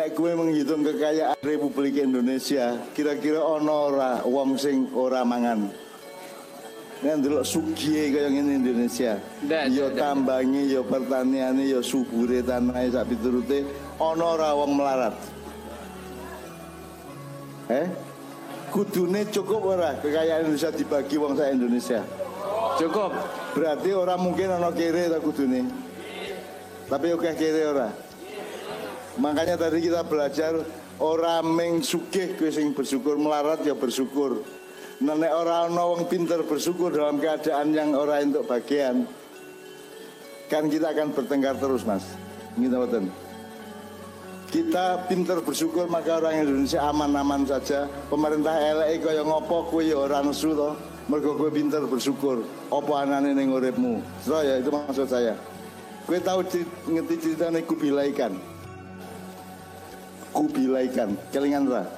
Nek kowe menghitung kekayaan Republik Indonesia, kira-kira ono ora wong sing ora mangan? Nek ndelok sugih kaya ngene Indonesia. Yo tambangi, yo pertaniane, yo subure tanahe sak piturute, ono ora wong melarat? Kudune cukup ora kekayaan Indonesia dibagi wong sak Indonesia? Cukup. Berarti ora mungkin ono kere ta kudune. Tapi oke kere ora. Makanya tadi kita belajar ora meng sugih kowe sing bersyukur, melarat ya bersyukur. Nek ora ana wong pinter bersyukur dalam keadaan yang ora entuk bagian, kan kita akan bertengkar terus, Mas. Ngene mboten. Kita pinter bersyukur maka orang Indonesia aman-aman saja. Pemerintah eleke kaya ngopo kowe ya ora nesu to. Mergo kowe pinter bersyukur. Apa anane ning uripmu? So ya itu maksud saya. Kowe tahu ngerti ceritane Kubilaikan, kelingan ra?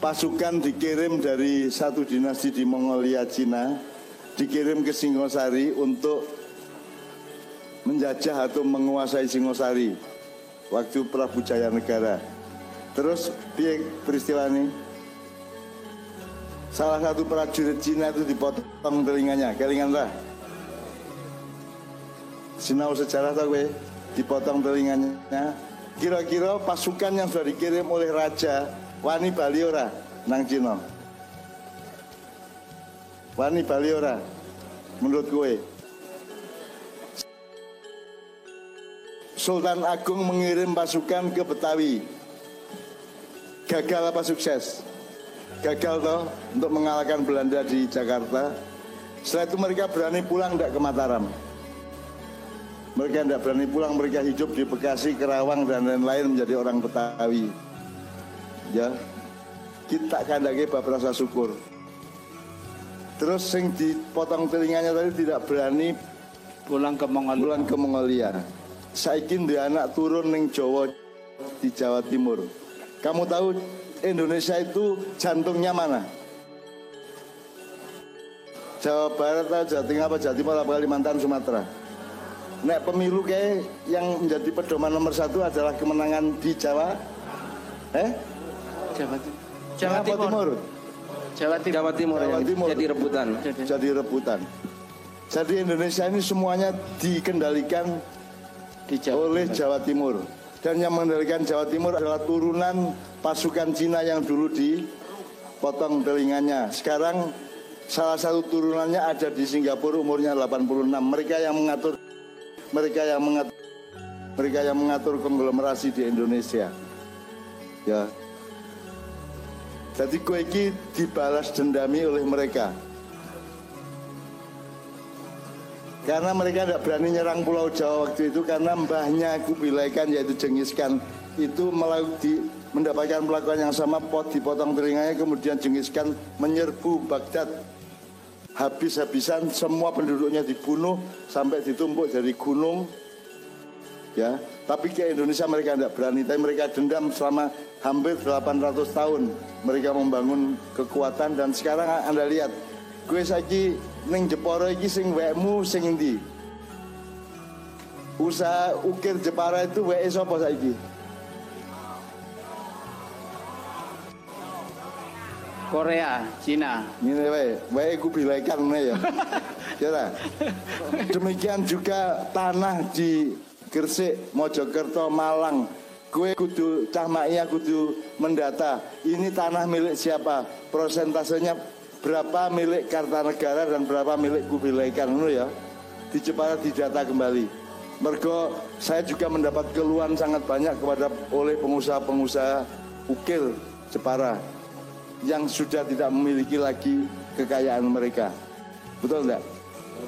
Pasukan dikirim dari satu dinasti di Mongolia, Cina, dikirim ke Singosari untuk menjajah atau menguasai Singosari waktu Prabu Jayanegara. Terus piye peristiwa ini? Salah satu prajurit Cina itu dipotong telinganya, kelingan ra? Sinau sejarah tau gue, dipotong telinganya. Kira-kira pasukan yang sudah dikirim oleh raja wani bali ora nang Cina? Wani bali ora menurut gue? Sultan Agung mengirim pasukan ke Betawi. Gagal apa sukses? Gagal toh untuk mengalahkan Belanda di Jakarta. Setelah itu mereka berani pulang tidak ke Mataram. Mereka tidak berani pulang, mereka hidup di Bekasi, Kerawang dan lain-lain menjadi orang Betawi. Ya, kita kandake bab rasa syukur. Terus sing dipotong telinganya tadi tidak berani pulang ke Mongolia. Saiki dia anak turun ning Jawa di Jawa Timur. Kamu tahu Indonesia itu jantungnya mana? Jawa Barat atau Jawa Tengah apa Jawa Timur apa Kalimantan Sumatera? Nek pemilu kayak yang menjadi pedoman nomor 1 adalah kemenangan di Jawa Timur. Jadi rebutan. Jadi Indonesia ini semuanya dikendalikan oleh Jawa Timur. Dan yang mengendalikan Jawa Timur adalah turunan pasukan Cina yang dulu dipotong telinganya. Sekarang salah satu turunannya ada di Singapura, umurnya 86. Mereka yang mengatur konglomerasi di Indonesia. Ya. Jadi kowe iki dibalas dendami oleh mereka. Karena mereka tidak berani nyerang Pulau Jawa waktu itu karena mbahnya Kubilai Khan yaitu Genghis Khan itu mendapatkan perlakuan yang sama, dipotong telinganya, kemudian Genghis Khan menyerbu Baghdad. Habis-habisan semua penduduknya dibunuh sampai ditumpuk dari gunung. Ya, tapi ke Indonesia mereka tidak berani, tapi mereka dendam selama hampir 800 tahun. Mereka membangun kekuatan dan sekarang Anda lihat, gue saiki ning Jepara iki sing wekmu sing endi? Usaha ukir Jepara itu weke sapa saiki? Korea, Cina. Ini wae Kubilai Khan ya. Kira. Demikian juga tanah di Gresik, Mojokerto, Malang. Kue kudu cah makia kudu mendata. Ini tanah milik siapa? Prosentasenya berapa milik Kartanegara dan berapa milik Kubilai Khan ya. Di Jepara didata kembali. Mergo saya juga mendapat keluhan sangat banyak oleh pengusaha-pengusaha ukir Jepara yang sudah tidak memiliki lagi kekayaan mereka. Betul enggak?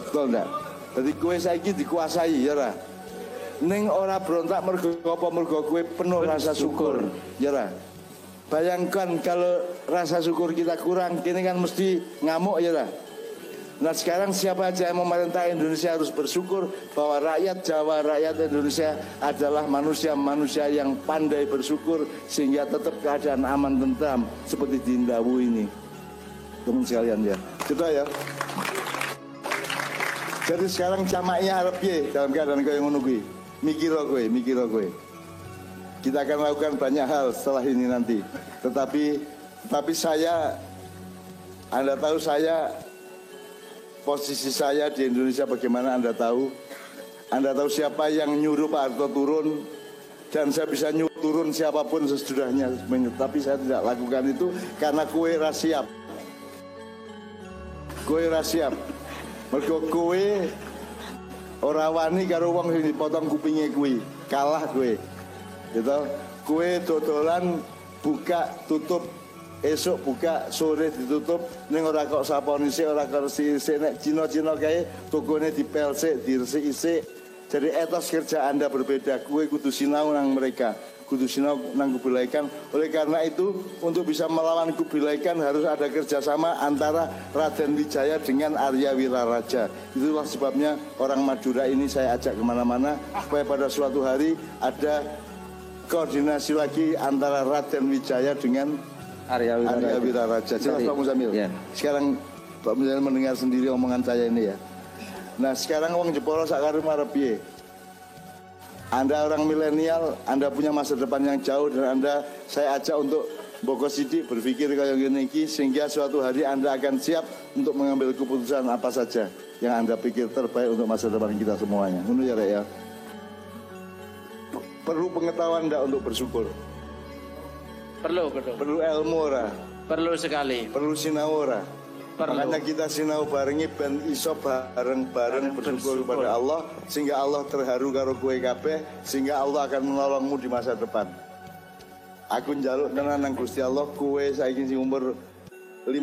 Betul enggak? Jadi kue saiki dikuasai ya ra. Ning ora berontak mergo apa, mergo kue penuh rasa syukur ya ra. Bayangkan kalau rasa syukur kita kurang, kini kan mesti ngamuk ya ra. Nah sekarang siapa aja yang memerintah Indonesia harus bersyukur bahwa rakyat Jawa, rakyat Indonesia adalah manusia-manusia yang pandai bersyukur sehingga tetap keadaan aman tentram seperti di Ndawu ini. Teman sekalian ya, sudah ya. Jadi sekarang camaknya harap ye dalam keadaan kau yang menunggu. Mikir kowe. Kita akan lakukan banyak hal setelah ini nanti. Tetapi saya, Anda tahu saya, posisi saya di Indonesia bagaimana Anda tahu. Anda tahu siapa yang nyuruh Pak Harto turun. Dan saya bisa nyuruh turun siapapun sesudahnya. Tapi saya tidak lakukan itu karena kue rasiap. Kue rasiap. Mergo kue ora wani karo wong sing dipotong kupinge kuwi. Kalah kue. Gitu. Kue dodolan buka tutup, esok buka sore ditutup, ning ora kok saponi sik, ora kok sik nek Cina-Cina kae tokone dipel sik, diresik-isik. Jadi etos kerja Anda berbeda. Kue kudu sinau nang mereka, kudu sinau nang Kubilaikan. Oleh karena itu untuk bisa melawan Kubilaikan harus ada kerjasama antara Raden Wijaya dengan Arya Wiraraja. Itulah sebabnya orang Madura ini saya ajak kemana-mana supaya pada suatu hari ada koordinasi lagi antara Raden Wijaya dengan Arya Wiraraja. Jelas Pak Muzamil? Ya. Sekarang Pak Muzamil mendengar sendiri omongan saya ini ya. Nah sekarang wong Jepara sakarep arep piye? Anda orang milenial, Anda punya masa depan yang jauh dan Anda saya ajak untuk Boko Sidik berpikir kayak gini sehingga suatu hari Anda akan siap untuk mengambil keputusan apa saja yang Anda pikir terbaik untuk masa depan kita semuanya. Ngono ya Rek ya. Perlu pengetahuan enggak untuk bersyukur? Perlu ilmu ora? Perlu sekali. Perlu sinau ora? Makanya kita sinau barengi ben iso bareng-bareng bersyukur kepada Allah sehingga Allah terharu karo kowe kabeh sehingga Allah akan menolongmu di masa depan. Aku njaluk tenan nang Gusti Allah kowe saiki sing umur 15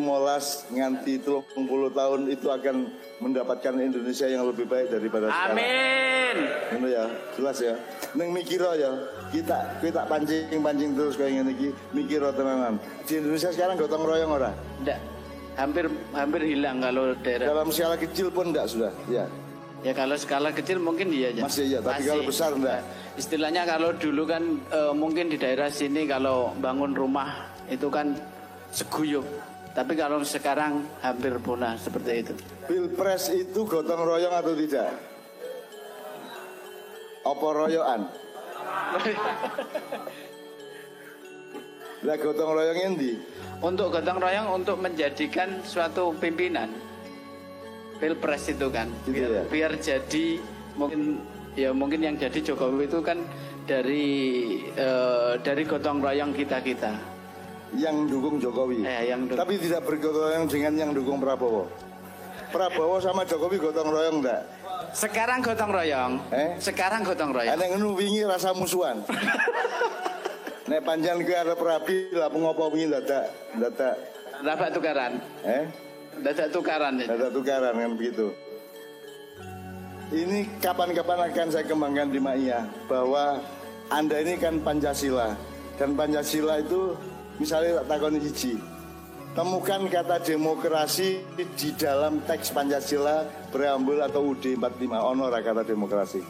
nganti 30 tahun itu akan mendapatkan Indonesia yang lebih baik daripada sekarang. Amin. Ngono ya, jelas ya. Ning mikira ya, kita pancing terus kayak ngene iki, mikira tenanan. Di Indonesia sekarang gotong royong ora? Ndak. Hampir hilang kalau daerah. Dalam skala kecil pun enggak sudah, ya. Ya kalau skala kecil mungkin iya aja. Masih iya, tapi kalau besar enggak. Istilahnya kalau dulu kan mungkin di daerah sini kalau bangun rumah itu kan seguyup. Tapi kalau sekarang hampir punah seperti itu. Pilpres itu gotong royong atau tidak? Apa royokan? Lah gotong royong endi? Untuk gotong royong untuk menjadikan suatu pimpinan. Pilpres itu kan biar jadi mungkin yang jadi Jokowi itu kan dari gotong royong kita. Yang dukung Jokowi. Tapi tidak bergotong royong dengan yang dukung Prabowo. Prabowo sama Jokowi gotong royong enggak? Sekarang gotong royong. Sekarang gotong royong. Nek ngono wingi rasa musuhan. Nek panjang ke arep rapi lah pengopo wingi dadak tukaran. Dadak tukaran kan begitu. Ini kapan-kapan akan saya kembangkan di Maia bahwa Anda ini kan Pancasila dan Pancasila itu misalnya tak takoni siji. Temukan kata demokrasi di dalam teks Pancasila preambul atau UUD 45 ono ora kata demokrasi.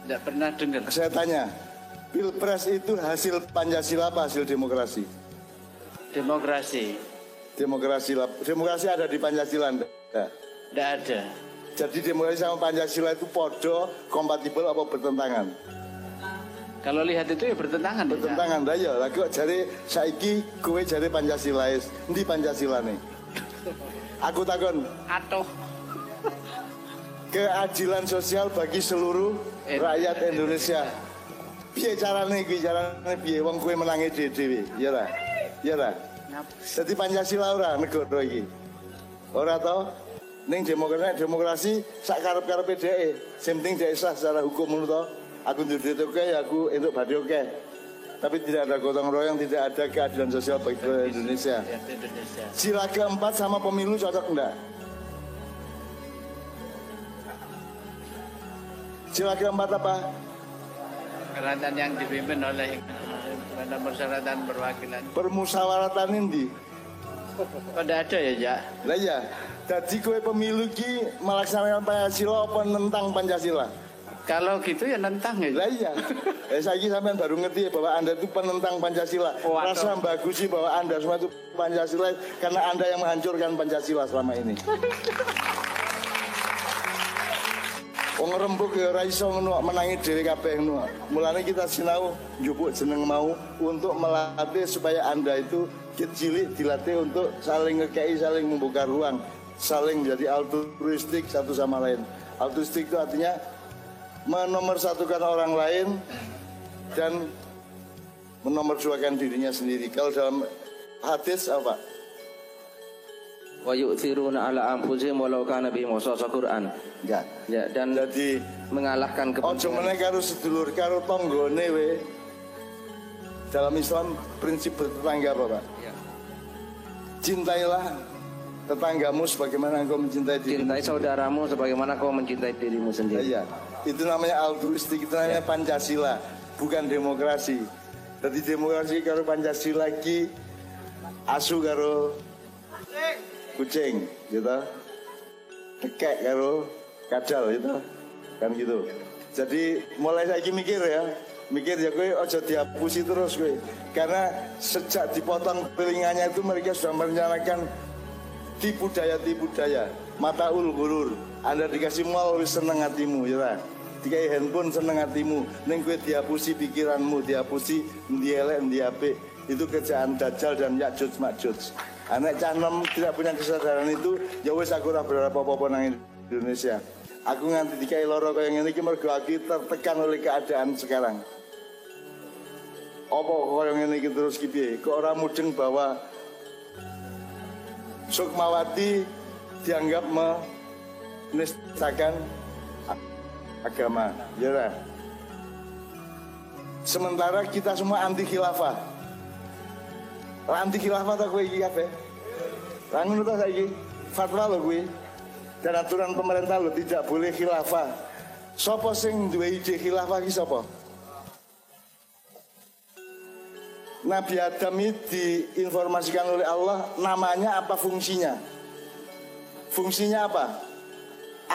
Tidak pernah dengar. Saya tanya, Pilpres itu hasil Pancasila apa hasil demokrasi? Demokrasi ada di Pancasila enggak? Tidak ada. Jadi demokrasi sama Pancasila itu podo, kompatibel apa bertentangan? Kalau lihat itu ya bertentangan. Bertentangan dah ya. Lagi kok jare saiki kowe jare Pancasilais. Endi Pancasilane? Aku takon. Atuh. Keadilan sosial bagi seluruh rakyat Indonesia. Piye carane iki? Carane piye wong kowe menangi dhewe? Ya ra? Ya ra? Dadi Pancasila ora negara iki. Ora to? Ning demokrasi sak karep-karepe dhewe. Sing penting dhek sah secara hukum ngono to. Aku duit oke, aku untuk badi oke. Tapi tidak ada gotong royong, tidak ada keadilan sosial bagi Indonesia. Sila keempat sama pemilu cocok enggak? Sila keempat apa? Persyaratan yang dipimpin oleh persyaratan perwakilan. Permusyawaratan ini? Tidak ada ya, Jak? Lah ya. Jadi kowe pemilu ki melaksanakan Pancasila apa nentang Pancasila? Kalau gitu ya nentang ya. Lah iya. Saiki sampean baru ngerti bahwa Anda itu penentang Pancasila. Rasa bagus sih bahwa Anda semua itu Pancasila karena Anda yang menghancurkan Pancasila selama ini. Wong rembug ya ora iso ngono menangi dhewe kabeh ngono. Mulane kita sinau njupuk jeneng mau untuk melatih supaya Anda itu cilik dilatih untuk saling ngekei, saling membuka ruang, saling menjadi altruistik satu sama lain. Altruistik itu artinya menomorsatukan orang lain dan menomorsatukan dirinya sendiri. Kalau dalam hadis apa? Wa yu'thiruna ala anfusihim walau kana bihim khasasah Quran. Enggak. Ya, dan jadi mengalahkan kepentingan. Ojo meneh karo sedulur karo tanggane we. Dalam Islam prinsip bertetangga apa, Pak? Ya. Cintailah tetanggamu sebagaimana engkau mencintai dirimu. Cintai saudaramu sebagaimana kau mencintai dirimu sendiri. Iya. Itu namanya altruistik, itu namanya Pancasila, bukan demokrasi. Jadi demokrasi karo Pancasila ki asu karo kucing gitu, kekek karo kadal gitu, kan gitu. Jadi mulai saiki mikir ya kowe ojo dihapusi terus kowe, karena sejak dipotong telingannya itu mereka sudah merencanakan tipu daya, mataul ghurur. Anda dikasih mal wis seneng hatimu ya, dikai handphone seneng hatimu, ning kowe dihapusi pikiranmu, dihapusi endi elek endi apik. Itu kerjaan Dajjal dan Ya'juj Ma'juj. Anak canom tidak punya kesadaran itu, ya wis aku ora berharap apa-apa nang Indonesia. Aku nganti dikai lara kaya ngene iki mergo aku tertekan oleh keadaan sekarang. Apa kaya ngene iki terus ki piye? Kok ora mudeng bahwa Sukmawati dianggap menistakan agama, ya lah. Sementara kita semua anti khilafah. Anti khilafah tak kowe iki kabeh. Lah ngono ta saiki. Fatwa lho kuwi. Dan aturan pemerintah lho tidak boleh khilafah. Sopo sing duwe ide khilafah iki sapa? Nabi Adam ini diinformasikan oleh Allah namanya apa, fungsinya? Fungsinya apa?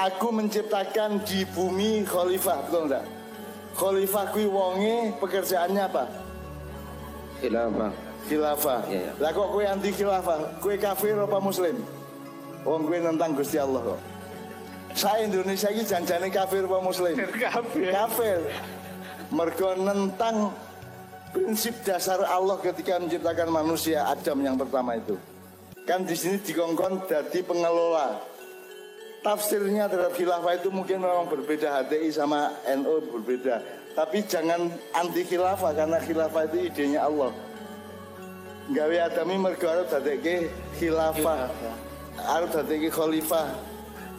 Aku menciptakan di bumi khalifah, betul enggak? Khalifah kuwi wonge pekerjaannya apa? Khilafah. Ya. Lah kok kowe anti khilafah? Kowe kafir apa muslim? Wong kowe nentang Gusti Allah kok. Sa Indonesia iki janjane kafir apa muslim? Kafir. Mergo nentang prinsip dasar Allah ketika menciptakan manusia Adam yang pertama itu. Kan di sini dikongkon jadi pengelola. Tafsirnya terhadap khilafah itu mungkin memang berbeda, HTI sama NU berbeda. Tapi jangan anti khilafah karena khilafah itu idenya Allah. Gawe Adami mergo arep dadekke khilafah. Arep dadekke khalifah.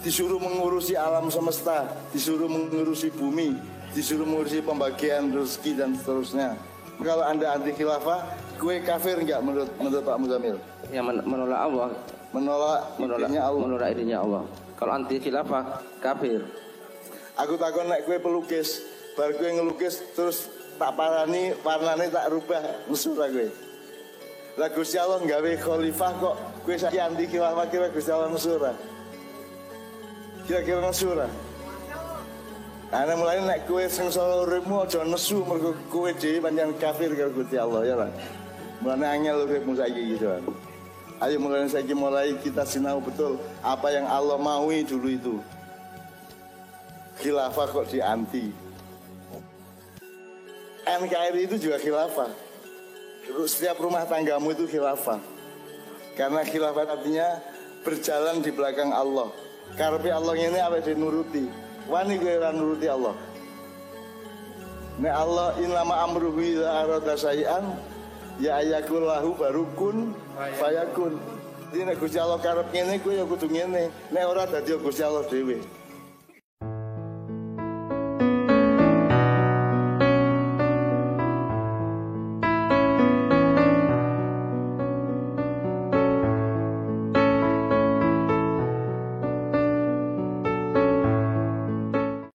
Disuruh mengurusi alam semesta, disuruh mengurusi bumi, disuruh mengurusi pembagian rezeki dan seterusnya. Kalau Anda anti khilafah, kue kafir enggak menurut Pak Muzamil? Yang menolak Allah, menolak idenya Allah. Kalau anti khilafah, kafir. Aku takon nek kue pelukis, bar kue ngelukis terus tak parani, warnane tak rubah, mesur kowe. Lah Gusti Allah nggawe khalifah kok kowe saiki anti khilafah, kira Gusti Allah mesur. Kira-kira mesur. Ana mulane nek kowe sengsara uripmu aja nesu mergo kowe dhewe pancen kafir karo Gusti Allah ya lah. Mulane angel uripmu saiki gitu kan. Ayo mulai saiki mulai kita sinau betul apa yang Allah maui dulu itu. Khilafah kok dianti. NKRI itu juga khilafah. Setiap rumah tanggamu itu khilafah. Karena khilafah artinya berjalan di belakang Allah. Karepe Allah ini apa dinuruti. Wani kowe ora nuruti Allah. Nek Allah innama amruhu idza arada syai'an ya ayakul lahu barukun fayakun. Jadi nek Gusti Allah karep ngene kowe ya kudu ngene. Nek ora dadi Gusti Allah dhewe.